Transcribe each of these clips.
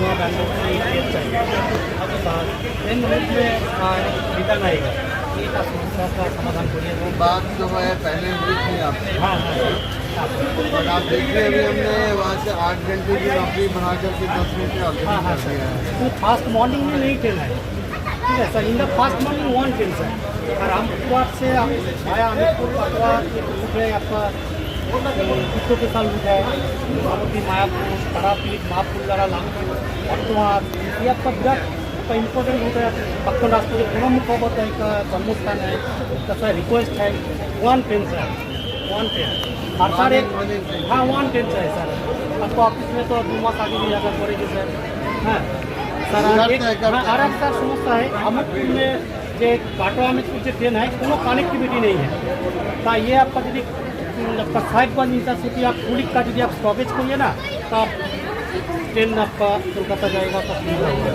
काटवा बैंडल से ये ट्रेन चाहिए। ट्रेन रूट में रिटर्न आएगा, ये समस्या का समाधान करिए। बात जो है पहले हुई थी आपसे। हाँ हाँ और आप देखिए अभी हमने वहाँ से 8 घंटे की नौकरी बना करके 10 मिनट आगे हाँ हाँ कर दिया है। तो फास्ट मॉर्निंग में नहीं ट्रेन है, ठीक है sir. In the fast morning one train sir. और रामपुर से आप आया अमितपुर काटवा रूट है आपका, कुत्तों के साथ रूट है, मारुति मायापुर, तारापीठ, महापुल्लारा, लामपुर, बर्तमान, ये आपका विराट का इम्पोर्टेंट रूट है। पक्कन रास्ते के पूरा मुखोबत है का जन्मस्थान है, तथा रिक्वेस्ट है one train sir, one train. और सर एक हाँ वन ट्रेन है सर। आपको ऑफिस में तो 2 मास आगे भी जाकर पड़ेगी सर। हाँ सर एक और एक सर समस्या है, अमितपुर में जो काटवा अमितपुर जो ट्रेन है कोनो कनेक्टिविटी नहीं है। तो ये आपका यदि आपका साहिबगंज इंटरसिटी आप पुलिस का यदि आप स्टॉपेज करिए ना, तो आप ट्रेन आपका कोलकाता जाएगा तो सुविधा होगा।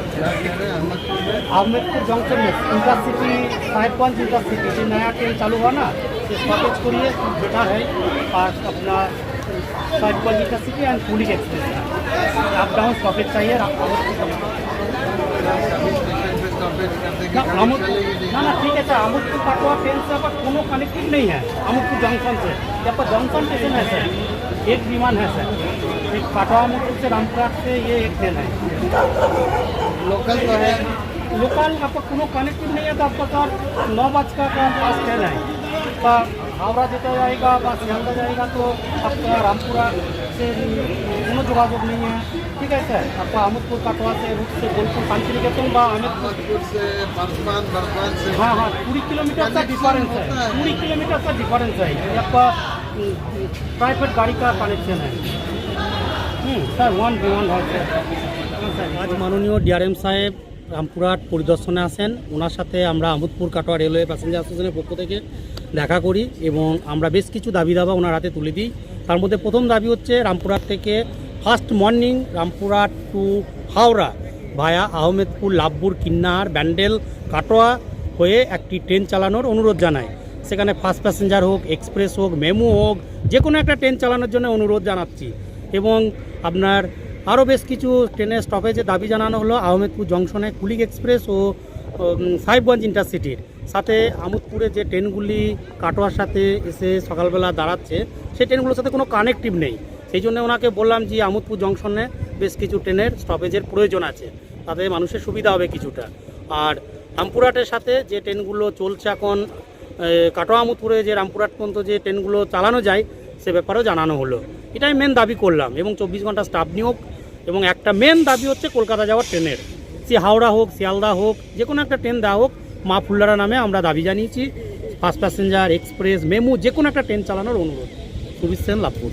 अहमदपुर जंक्शन में इंटरसिटी साहिबगंज इंटरसिटी जो नया ट्रेन चालू हुआ ना, तो स्टॉपेज करिए बेटर है। और अपना Sahibganj intercity and police express up down stoppage चाहिए। ना ठीक है सर, अमितपुर काटवा ट्रेन से आपका कोनो कनेक्टिव नहीं है। अमितपुर जंक्शन से आपका जंक्शन स्टेशन है सर, एक विमान है सर। एक काटवा अमितपुर से रामपुरा से ये एक ट्रेन है। लोकल तो है, लोकल आपका कोनो कनेक्टिव नहीं है। तो आपका सर 9 बज का पास ट्रेन है, तो हावड़ा जेता जाएगा बस सियालदा जाएगा, तो आपका रामपुरा से कोनो जोगाजोग नहीं है, ठीक है सर। आपका अमितपुर काटवा से रूट से बोलपुर शांतिनिकेतन बा अहमदपुर से बर्धमान से हाँ हाँ 20 किलोमीटर का डिफरेंस है, 20 किलोमीटर का डिफरेंस है। ये आपका प्राइवेट गाड़ी का कनेक्शन है सर। वन है सर। आज माननीय ডিআরএম সাহেব রামপুরহাট পরিদর্শনে আসেন। ওনার সাথে আমরা আমোদপুর কাটোয়া রেলওয়ে প্যাসেঞ্জার অ্যাসোসিয়েশনের পক্ষ থেকে দেখা করি এবং আমরা বেশ কিছু দাবি দাবা ওনার হাতে তুলে দিই। তার মধ্যে প্রথম দাবি হচ্ছে রামপুরহাট থেকে first morning Rampurhat to Howrah via Ahmedpur, Labhpur, Kinnar, Bandel, Katwa হয়ে একটি ট্রেন চালানোর অনুরোধ জানায়। সেখানে ফার্স্ট প্যাসেঞ্জার হোক, এক্সপ্রেস হোক, মেমু হোক, যে কোনো একটা ট্রেন চালানোর জন্য অনুরোধ জানাচ্ছি। এবং আপনার আরও বেশ কিছু ট্রেনের স্টপেজে দাবি জানানো হলো আহমেদপুর জংশনে কুলিক এক্সপ্রেস ও সাহিবগঞ্জ ইন্টারসিটির সাথে আমোদপুরে যে ট্রেনগুলি কাটোয়ার সাথে এসে সকালবেলা দাঁড়াচ্ছে, সেই ট্রেনগুলোর সাথে কোনো কানেক্টিভ নেই। সেই জন্য ওনাকে বললাম যে আমোদপুর জংশনে বেশ কিছু ট্রেনের স্টপেজের প্রয়োজন আছে, তাতে মানুষের সুবিধা হবে কিছুটা। আর রামপুরহাটের সাথে যে ট্রেনগুলো চলছে এখন কাটোয়া আমোদপুরে যে রামপুরহাট পর্যন্ত যে ট্রেনগুলো চালানো যায় সে ব্যাপারেও জানানো হলো। এটাই মেন দাবি করলাম। এবং 24 ঘন্টা স্টাফ নিয়োগ এবং একটা মেন দাবি হচ্ছে কলকাতা যাওয়ার ট্রেনের, সে হাওড়া হোক, শিয়ালদা হোক, যে কোনো একটা ট্রেন দেওয়া হোক। মা ফুল্লারা নামে আমরা দাবি জানিয়েছি। ফার্স্ট প্যাসেঞ্জার, এক্সপ্রেস, মেমু যে কোনো একটা ট্রেন চালানোর অনুরোধ। সুবির সেন, লাভপুর।